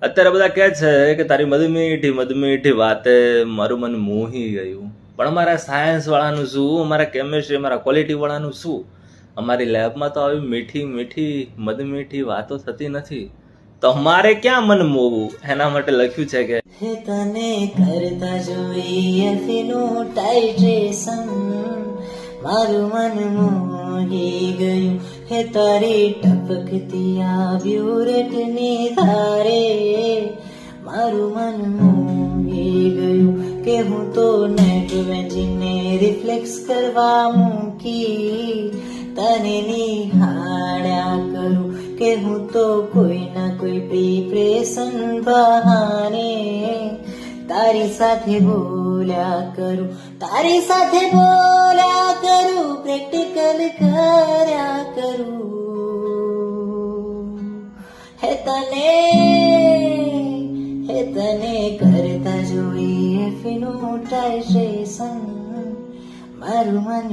અત્યારે બધા કહે છે કે તારી મધમીઠી મધમીઠી વાતે મારું મન મોહી ગયું, પણ અમારા સાયન્સ વાળાનું શું, અમારા કેમિસ્ટ્રી, અમારા ક્વોલિટી વાળાનું શું? અમારી લેબમાં તો આવી મીઠી મીઠી મધમીઠી વાતો થતી નથી, તો અમારે ક્યાં મન મોવું? એના માટે લખ્યું છે કે હે તને કરતા જોઈએ ફીનું ટાઇટ્રેશન, મારું મન મોહી ગયું. હે તારી ટપકતી આ બ્યુરેટની ધારે, મારું મન મોહી ગયું. કે હું તો નેટ વેન્ચીને રિફ્લેક્સ કરવા મૂકી તને નિહાળ્યા કરું. કે હું તો કોઈ ના કોઈ પ્રિપરેશન બહાને તારી સાથે બોલ્યા કરું, તારી સાથે બોલ્યા કરું, પ્રેક્ટિકલ કર્યા કરું. હે તને કરતા જોઈએ ફિનોટાઇઝેશન, મારું મન